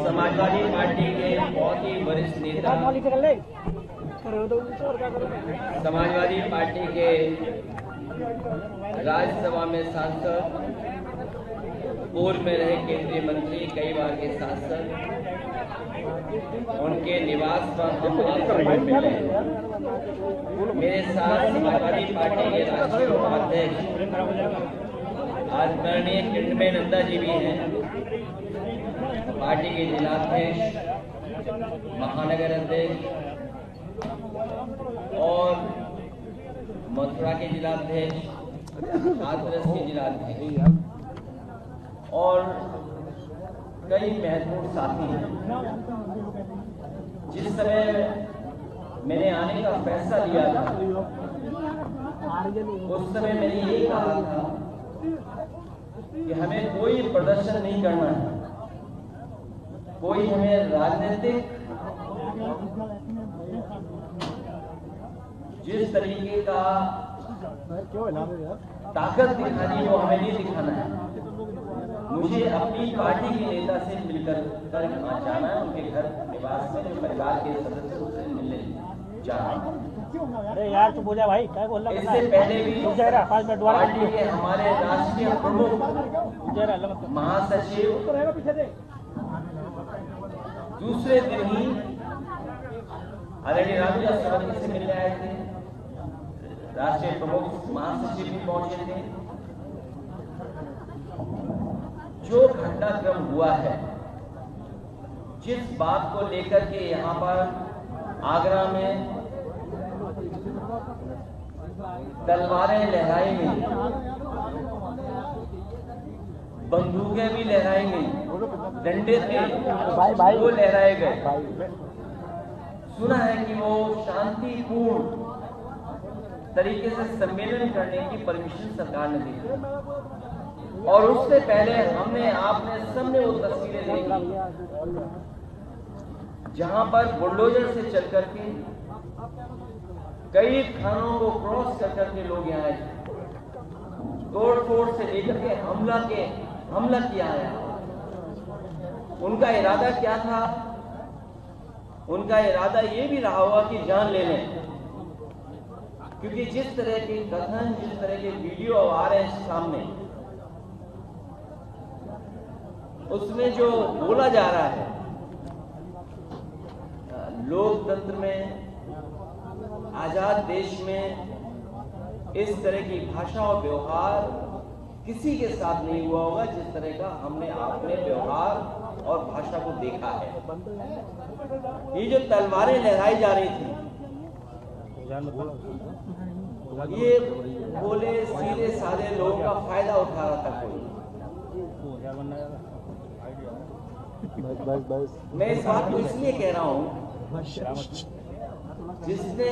Samajwadi party के बहुत ही वरिष्ठ नेता, समाजवादी पार्टी के राज्यसभा में सांसद, पूर्व में रहे केंद्रीय मंत्री, कई बार के सांसद, उनके निवास पर हम आप मिले। मेरे साथ समाजवादी पार्टी के राष्ट्रीय उपाध्यक्ष आदरणीय किरणमय नंदा जी भी हैं, पार्टी के जिलाध्यक्ष, महानगर अध्यक्ष और मथुरा के जिलाध्यक्ष, हाथरस के जिलाध्यक्ष और कई महत्वपूर्ण साथी हैं। जिस समय मैंने आने का फैसला लिया था, उस समय मैंने यही कहा था कि हमें कोई प्रदर्शन नहीं करना है, कोई हमें राजनीतिक जिस तरीके का ताकत दिखानी वो हमें नहीं दिखाना है। मुझे अपनी पार्टी के नेता से मिलकर जाना है, उनके घर निवास में जो परिवार के सदस्यों से मिलने जाना। अरे यार तू बोला भाई क्या बोल रहा है? इससे पहले भी पार्टी के हमारे राष्ट्रीय प्रमुख महासचिव दूसरे दिन ही आदरणीय राजू सभापति से मिलने आए थे, राष्ट्रीय प्रमुख महासचिव भी पहुंचे थे। जो घटनाक्रम हुआ है, जिस बात को लेकर के यहाँ पर आगरा में तलवारें लहराई गई, बंदूकें भी लहराई गई, डंडे थे वो लहराए गए। सुना है कि वो शांतिपूर्ण तरीके से सम्मेलन करने की परमिशन सरकार ने दी, और उससे पहले आपने सबने वो तस्वीरें देखी जहां पर बुलडोजर से चल करके कई थानों को क्रॉस कर करके लोग यहाँ आए, तोड़ फोड़ से लेकर के हमला किया है। उनका इरादा क्या था? उनका इरादा ये भी रहा होगा कि जान ले लें, क्योंकि जिस तरह के कथन, जिस तरह के वीडियो आ रहे हैं सामने, उसमें जो बोला जा रहा है, लोकतंत्र में, आजाद देश में इस तरह की भाषा और व्यवहार किसी के साथ नहीं हुआ होगा जिस तरह का हमने अपने व्यवहार और भाषा को देखा है। ये जो तलवारें लहराई जा रही थी, ये भोले सीधे साधे लोगों का फायदा उठा रहा था कोई। मैं इस बात को इसलिए कह रहा हूं, जिसने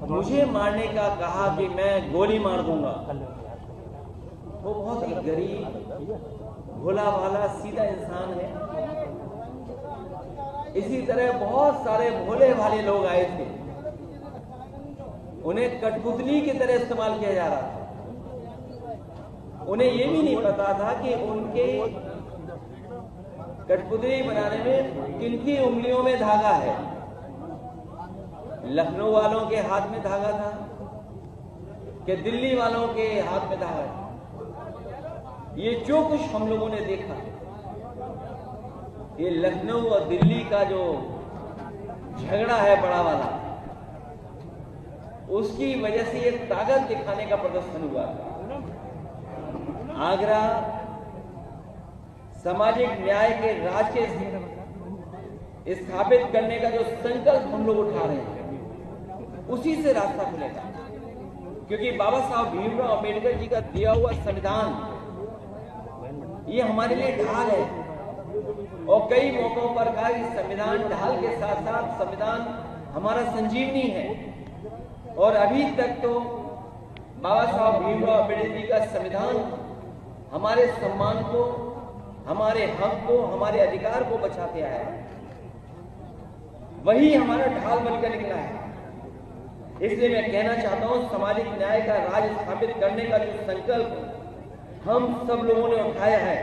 मुझे मारने का कहा कि मैं गोली मार दूंगा, वो बहुत ही गरीब, भोला भाला, सीधा इंसान है। इसी तरह बहुत सारे भोले भाले लोग आए थे, उन्हें कठपुतली की तरह इस्तेमाल किया जा रहा था। उन्हें ये भी नहीं पता था कि उनके कठपुतली बनाने में किनकी उंगलियों में धागा है। लखनऊ वालों के हाथ में धागा था कि दिल्ली वालों के हाथ में धागा है। ये जो कुछ हम लोगों ने देखा, ये लखनऊ और दिल्ली का जो झगड़ा है बड़ा वाला, उसकी वजह से ये ताकत दिखाने का प्रदर्शन हुआ था। आगरा सामाजिक न्याय के राज के स्थापित करने का जो संकल्प हम लोग उठा रहे हैं, उसी से रास्ता खुलेगा। क्योंकि बाबा साहब भीमराव अम्बेडकर जी का दिया हुआ संविधान ये हमारे लिए ढाल है, और कई मौकों पर कहा कि संविधान ढाल के साथ साथ संविधान हमारा संजीवनी है। और अभी तक तो बाबा साहब भीमराव अम्बेडकर जी का संविधान हमारे सम्मान को, हमारे हक को, हमारे अधिकार को बचाते आया है, वही हमारा ढाल बनकर निकला है। इसलिए मैं कहना चाहता हूं, सामाजिक न्याय का राज स्थापित करने का जो संकल्प हम सब लोगों ने उठाया है,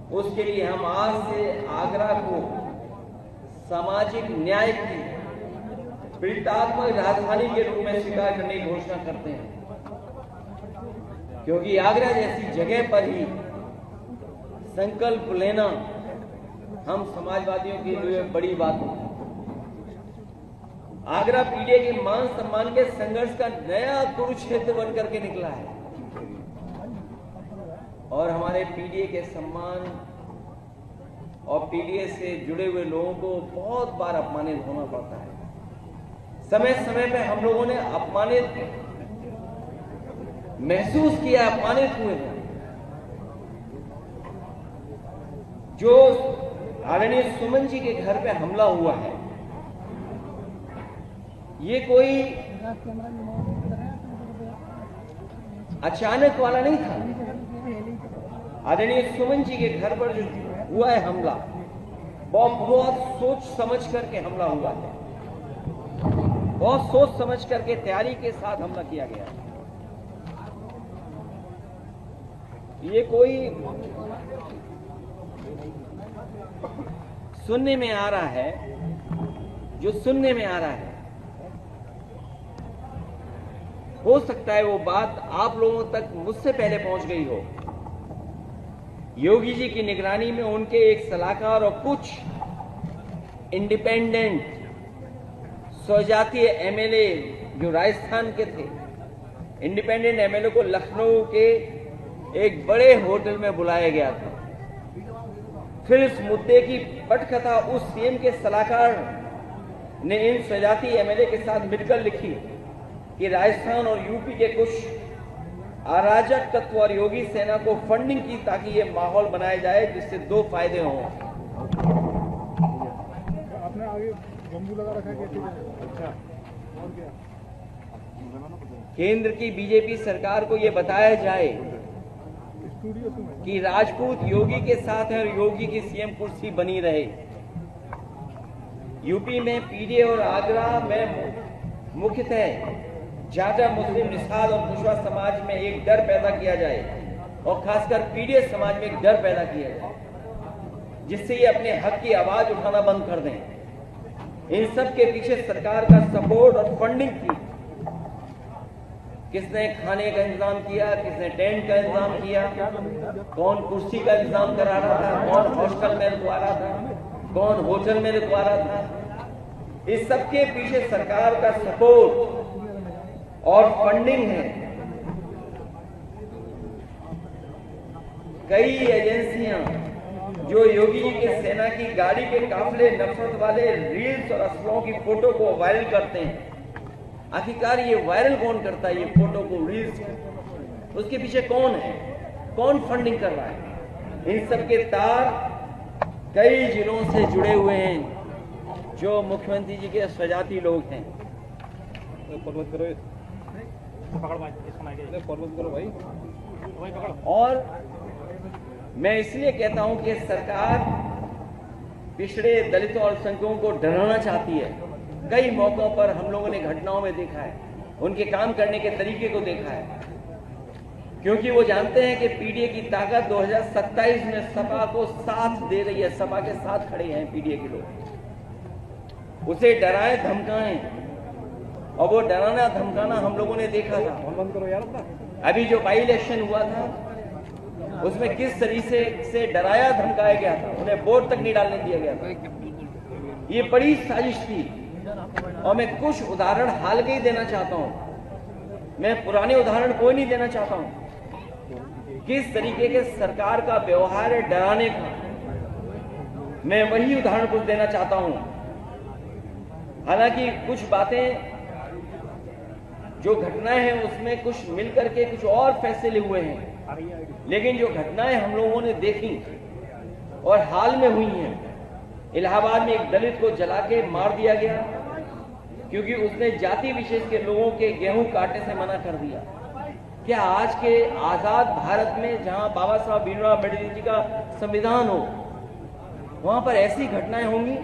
उसके लिए हम आज से आगरा को सामाजिक न्याय की पीड़ितात्मक राजधानी के रूप में स्वीकार करने की घोषणा करते हैं, क्योंकि आगरा जैसी जगह पर ही संकल्प लेना हम समाजवादियों के लिए बड़ी बात है। आगरा पीढ़ी के मान सम्मान के संघर्ष का नया कुरुक्षेत्र बनकर के निकला है और हमारे पीडीए के सम्मान और पीडीए से जुड़े हुए लोगों को बहुत बार अपमानित होना पड़ता है। समय समय पे हम लोगों ने अपमानित महसूस किया, अपमानित हुए हैं। जो आदरणीय सुमन जी के घर पे हमला हुआ है, ये कोई अचानक वाला नहीं था। आदरणीय सुमन जी के घर पर जो हुआ है हमला, बहुत सोच समझ करके हमला हुआ है, बहुत सोच समझ करके तैयारी के साथ हमला किया गया है। ये कोई सुनने में आ रहा है, जो सुनने में आ रहा है, हो सकता है वो बात आप लोगों तक मुझसे पहले पहुंच गई हो। योगी जी की निगरानी में उनके एक सलाहकार और कुछ इंडिपेंडेंट स्वजातीय एमएलए जो राजस्थान के थे, इंडिपेंडेंट एमएलए को लखनऊ के एक बड़े होटल में बुलाया गया था। फिर इस मुद्दे की पटकथा उस सीएम के सलाहकार ने इन स्वजातीय एमएलए के साथ मिलकर लिखी कि राजस्थान और यूपी के कुछ अराजक तत्व और योगी सेना को फंडिंग की ताकि ये माहौल बनाया जाए जिससे दो फायदे हों। आपने आगे बम्बू लगा रखा है कैसे? अच्छा, और क्या? केंद्र की बीजेपी सरकार को ये बताया जाए कि राजपूत योगी के साथ है और योगी की सीएम कुर्सी बनी रहे। यूपी में पीडीए और आगरा में मुख्यतः जाटा मुस्लिम निषाद और कुशवाहा समाज में एक डर पैदा किया जाए और खासकर पीडीए समाज में एक डर पैदा किया जाए जिससे ये अपने हक की आवाज उठाना बंद कर दें। इन सब के पीछे सरकार का सपोर्ट और फंडिंग थी। किसने खाने का इंतजाम किया, किसने टेंट का इंतजाम किया, कौन कुर्सी का इंतजाम करा रहा था, कौन हॉस्टल में रुकवा रहा था, कौन होटल में रुकवा रहा था, इस सब के पीछे सरकार का सपोर्ट और फंडिंग है। कई एजेंसियां जो योगी जी के सेना की गाड़ी के काफिले नफरत वाले रील्स और असलों की फोटो को वायरल करते हैं। आखिरकार ये वायरल कौन करता है, ये फोटो को, रील्स को? उसके पीछे कौन है, कौन फंडिंग कर रहा है? इन सब के तार कई जिलों से जुड़े हुए हैं जो मुख्यमंत्री जी के स्वजाती लोग हैं। और मैं इसलिए कहता हूं कि सरकार पिछड़े दलितों और अल्पसंख्यकों को डराना चाहती है। कई मौकों पर हम लोगों ने घटनाओं में देखा है, उनके काम करने के तरीके को देखा है, क्योंकि वो जानते हैं कि पीडीए की ताकत 2027 में सपा को साथ दे रही है। सपा के साथ खड़े हैं पीडीए के लोग, उसे डराएं धमकाएं, और वो डराना धमकाना हम लोगों ने देखा था। अभी जो बाई इलेक्शन हुआ था उसमें किस तरीके से डराया धमकाया गया था, उन्हें वोट तक नहीं डालने दिया गया था। ये बड़ी साजिश थी और मैं कुछ उदाहरण हाल के ही देना चाहता हूं। मैं पुराने उदाहरण कोई नहीं देना चाहता हूं। किस तरीके के सरकार का व्यवहार है डराने का, मैं वही उदाहरण कुछ देना चाहता हूं। हालांकि कुछ बातें जो घटनाएं हैं उसमें कुछ मिलकर के कुछ और फैसले हुए हैं, लेकिन जो घटनाएं हम लोगों ने देखी और हाल में हुई हैं, इलाहाबाद में एक दलित को जला के मार दिया गया क्योंकि उसने जाति विशेष के लोगों के गेहूं काटने से मना कर दिया। क्या आज के आजाद भारत में जहां बाबा साहब भीमराव अम्बेडकर जी का संविधान हो, वहां पर ऐसी घटनाएं होंगी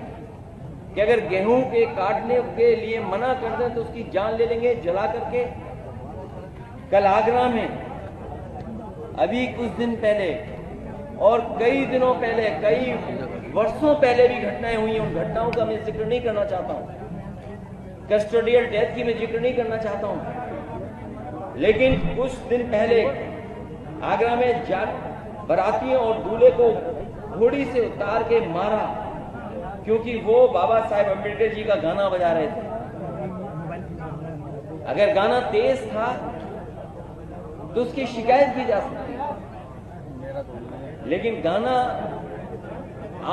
कि अगर गेहूं के काटने के लिए मना कर दें तो उसकी जान ले लेंगे जला करके? कल आगरा में अभी कुछ दिन पहले और कई दिनों पहले, कई वर्षों पहले भी घटनाएं हुई हैं। उन घटनाओं का मैं जिक्र नहीं करना चाहता हूं, कस्टोडियल डेथ की मैं जिक्र नहीं करना चाहता हूं। लेकिन कुछ दिन पहले आगरा में बारातियों और दूल्हे को घोड़ी से उतार के मारा, क्योंकि वो बाबा साहेब अम्बेडकर जी का गाना बजा रहे थे। अगर गाना तेज था तो उसकी शिकायत की जा सकती है, लेकिन गाना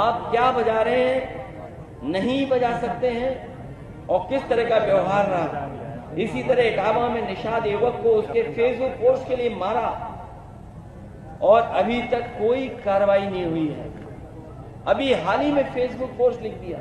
आप क्या बजा रहे हैं, नहीं बजा सकते हैं, और किस तरह का व्यवहार रहा। इसी तरह इटावा में निषाद युवक को उसके फेसबुक पोस्ट के लिए मारा और अभी तक कोई कार्रवाई नहीं हुई है। अभी हाल ही में फेसबुक पोस्ट लिख दिया